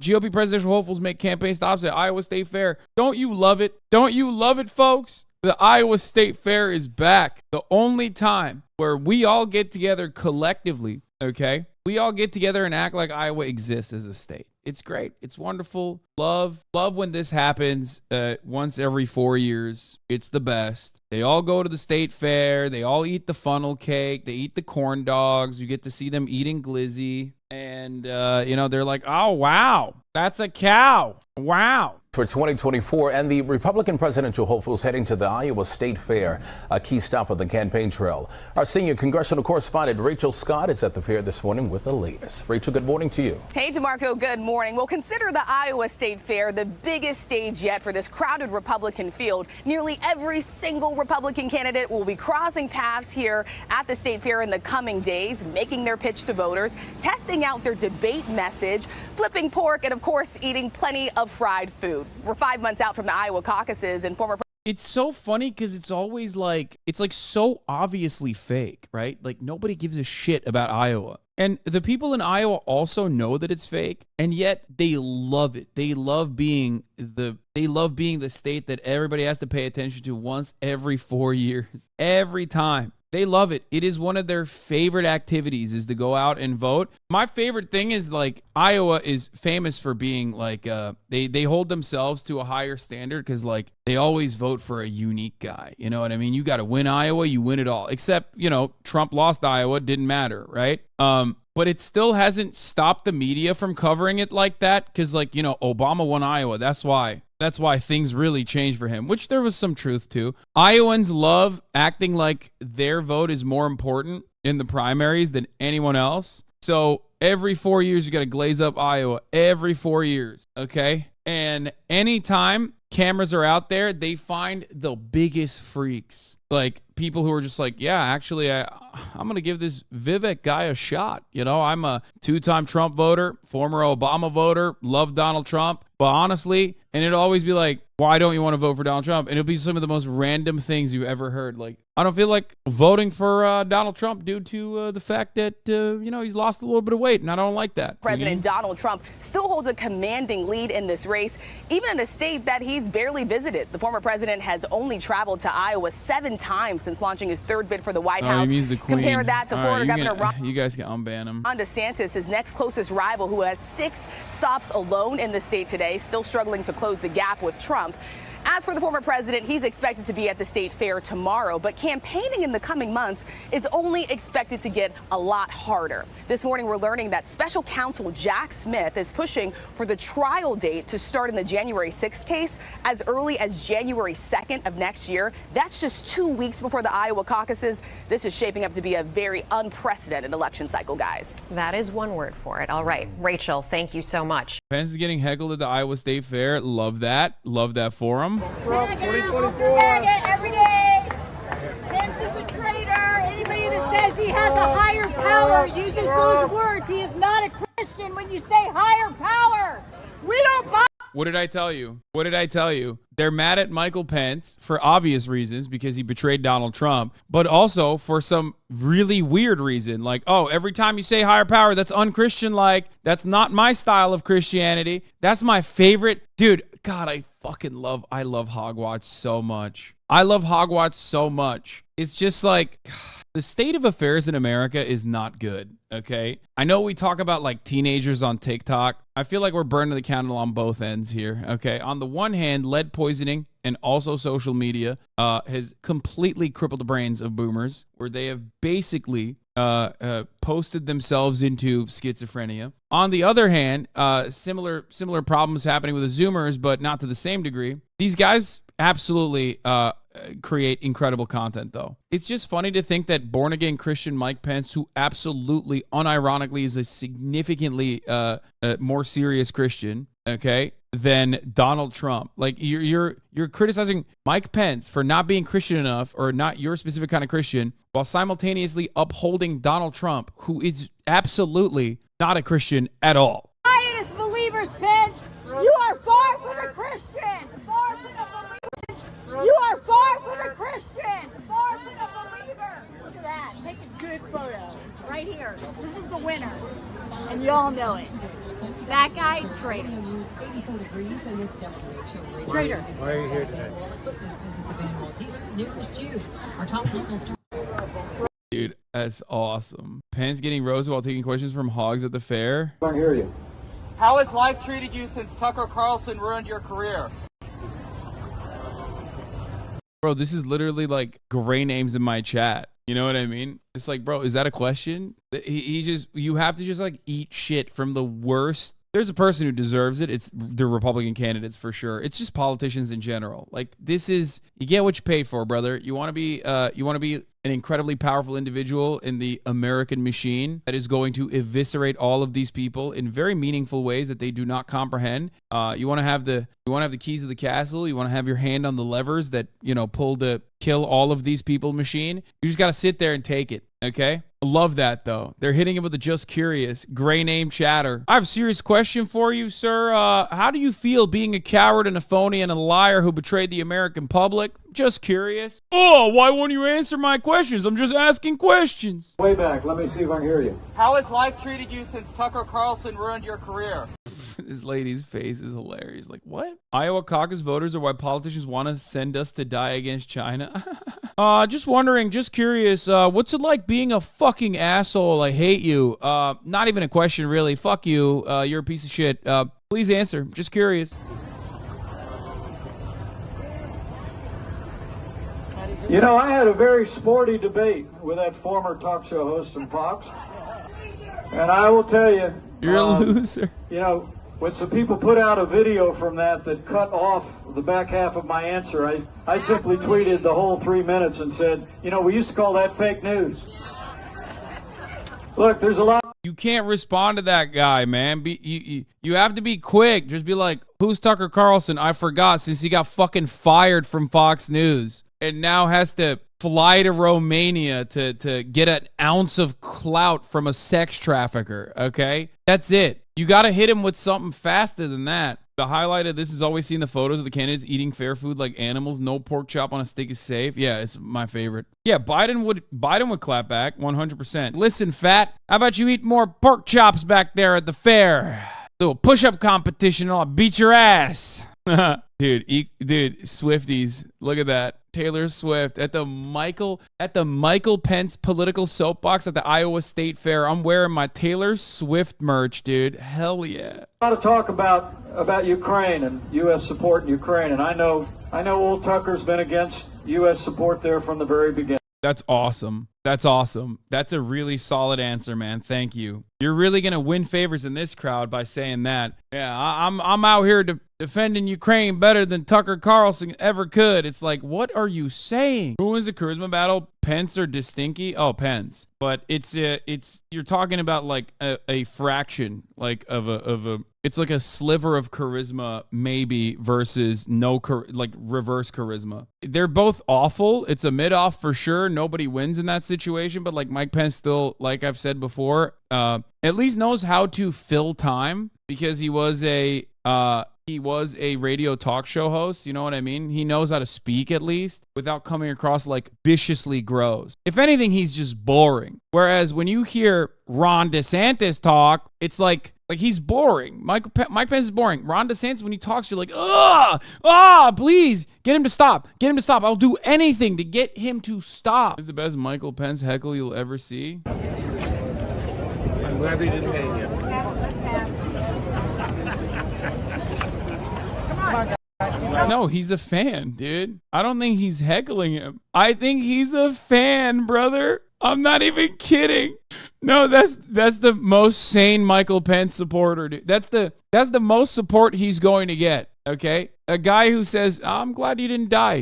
GOP presidential hopefuls make campaign stops at Iowa State Fair. Don't you love it? Don't you love it, folks? The Iowa State Fair is back. The only time where we all get together collectively, okay? We all get together and act like Iowa exists as a state. It's great. It's wonderful. Love when this happens once every 4 years. It's the best. They all go to the state fair. They all eat the funnel cake. They eat the corn dogs. You get to see them eating glizzy. And, they're like, oh, wow, that's a cow. Wow. For 2024, and the Republican presidential hopefuls heading to the Iowa State Fair, a key stop on the campaign trail. Our senior congressional correspondent Rachel Scott is at the fair this morning with the latest. Rachel, good morning to you. Hey, DeMarco, good morning. Well, consider the Iowa State Fair the biggest stage yet for this crowded Republican field. Nearly every single Republican candidate will be crossing paths here at the State Fair in the coming days, making their pitch to voters, testing out their debate message, flipping pork, and, of course, eating plenty of fried food. We're 5 months out from the Iowa caucuses, and former It's so funny because it's always like, it's like so obviously fake, right? Like nobody gives a shit about Iowa. And the people in Iowa also know that it's fake, and yet they love it. They love being the state that everybody has to pay attention to once every 4 years. Every time. They love it. It is one of their favorite activities is to go out and vote. My favorite thing is like Iowa is famous for being like they hold themselves to a higher standard because like they always vote for a unique guy. You know what I mean? You got to win Iowa, you win it all. Except, Trump lost Iowa, didn't matter, right? But it still hasn't stopped the media from covering it like that because like, Obama won Iowa. That's why things really changed for him, which there was some truth to. Iowans love acting like their vote is more important in the primaries than anyone else. So every 4 years, you got to glaze up Iowa every 4 years. Okay. And anytime cameras are out there, they find the biggest freaks. Like people who are just like, yeah, actually, I'm going to give this Vivek guy a shot. I'm a 2-time Trump voter, former Obama voter, love Donald Trump. But honestly, and it'll always be like, why don't you want to vote for Donald Trump? And it'll be some of the most random things you ever heard. Like, I don't feel like voting for Donald Trump due to the fact that, he's lost a little bit of weight, and I don't like that. President Donald Trump still holds a commanding lead in this race, even in a state that he's barely visited. The former president has only traveled to Iowa 7 times since launching his 3rd bid for the White House. He means the Queen. Compare that to Florida Governor you guys can unban him. Ron DeSantis, his next closest rival, who has 6 stops alone in the state today, still struggling to close the gap with Trump. As for the former president, he's expected to be at the state fair tomorrow, but campaigning in the coming months is only expected to get a lot harder. This morning, we're learning that special counsel Jack Smith is pushing for the trial date to start in the January 6th case as early as January 2nd of next year. That's just 2 weeks before the Iowa caucuses. This is shaping up to be a very unprecedented election cycle, guys. That is one word for it. All right. Rachel, thank you so much. Pence is getting heckled at the Iowa State Fair. Love that. Love that for him. Trump 2024. Every day. Pence is a traitor. Anybody that says he has a higher power uses those words. He is not a Christian when you say higher power. We don't buy. What did I tell you? What did I tell you? They're mad at Michael Pence for obvious reasons because he betrayed Donald Trump, but also for some really weird reason. Like, oh, every time you say higher power, that's unchristian-like. That's not my style of Christianity. That's my favorite. Dude, God, I love Hogwatch so much. I love Hogwatch so much. It's just like the state of affairs in America is not good, okay? I know we talk about like teenagers on TikTok. I feel like we're burning the candle on both ends here, okay? On the one hand, lead poisoning and also social media has completely crippled the brains of boomers, where they have basically posted themselves into schizophrenia. On the other hand, similar problems happening with the Zoomers, but not to the same degree. These guys absolutely create incredible content, though. It's just funny to think that born-again Christian Mike Pence, who absolutely, unironically, is a significantly more serious Christian, okay, than Donald Trump. Like, you're criticizing Mike Pence for not being Christian enough, or not your specific kind of Christian, while simultaneously upholding Donald Trump, who is absolutely not a Christian at all. Pious believers, Pence, you are far from a Christian. Far from a believer. You are far from a Christian. Far from a believer. Look at that. Take a good photo right here. This is the winner, and you all know it. That guy traitor. News 84 degrees in this WHO Traitor. Why are you here today? Visit the Van Walt dealer nearest you. Our top local store. Dude, that's awesome. Pence getting roasted while taking questions from Hogs at the fair. I hear you. How has life treated you since Tucker Carlson ruined your career? Bro, this is literally like gray names in my chat. You know what I mean? It's like, bro, is that a question? He just, you have to just like eat shit from the worst. There's a person who deserves it. It's the Republican candidates for sure. It's just politicians in general. Like, this is, you get what you paid for, brother. You want to be an incredibly powerful individual in the American machine that is going to eviscerate all of these people in very meaningful ways that they do not comprehend. You want to have the keys of the castle. You want to have your hand on the levers that, you know, pull to kill all of these people machine. You just got to sit there and take it. Okay. Love that though. They're hitting him with the just curious gray name chatter. I have a serious question for you, sir. How do you feel being a coward and a phony and a liar who betrayed the American public? Just curious. Oh, why won't you answer my questions? I'm just asking questions. Way back. Let me see if I can hear you. How has life treated you since Tucker Carlson ruined your career? This lady's face is hilarious. Like, what? Iowa caucus voters are why politicians want to send us to die against China. Just wondering, just curious, what's it like being a fucking asshole? I hate you. Not even a question, really. Fuck you. You're a piece of shit. Please answer. Just curious. You know, I had a very sporty debate with that former talk show host from Fox. And I will tell you, you're a loser. You know, when some people put out a video from that cut off the back half of my answer, I simply tweeted the whole 3 minutes and said, you know, we used to call that fake news. Look, there's a lot. You can't respond to that guy, man. You have to be quick. Just be like, who's Tucker Carlson? I forgot, since he got fucking fired from Fox News and now has to fly to Romania to get an ounce of clout from a sex trafficker, okay? That's it. You got to hit him with something faster than that. The highlight of this is always seeing the photos of the candidates eating fair food like animals. No pork chop on a stick is safe. Yeah, it's my favorite. Yeah, Biden would clap back 100%. Listen, fat, how about you eat more pork chops back there at the fair? Do a push-up competition and I'll beat your ass. Dude, Swifties, look at that. Taylor Swift at the Michael Pence political soapbox at the Iowa State Fair. I'm wearing my Taylor Swift merch, dude. Hell yeah. A lot of talk about Ukraine and U.S. support in Ukraine, and I know old Tucker's been against U.S. support there from the very beginning. That's awesome. That's awesome. That's a really solid answer, man. Thank you. You're really gonna win favors in this crowd by saying that. Yeah, I'm out here defending Ukraine better than Tucker Carlson ever could. It's like, what are you saying? Who wins the charisma battle? Pence or Distinky? Oh, Pence. But it's you're talking about like a fraction, like of a. It's like a sliver of charisma, maybe, versus like reverse charisma. They're both awful. It's a mid-off for sure. Nobody wins in that situation, but like Mike Pence still, like I've said before, at least knows how to fill time because he was a radio talk show host. You know what I mean? He knows how to speak at least without coming across like viciously gross. If anything, he's just boring. Whereas when you hear Ron DeSantis talk, it's like he's boring. Mike Pence is boring. Ron DeSantis, when he talks, you're like, please get him to stop. Get him to stop. I'll do anything to get him to stop. This is the best Michael Pence heckle you'll ever see. I'm glad they didn't hang you. No, he's a fan, dude. I don't think he's heckling him. I think he's a fan, brother. I'm not even kidding. No, that's the most sane Michael Pence supporter, dude. That's the most support he's going to get, okay? A guy who says, I'm glad you didn't die.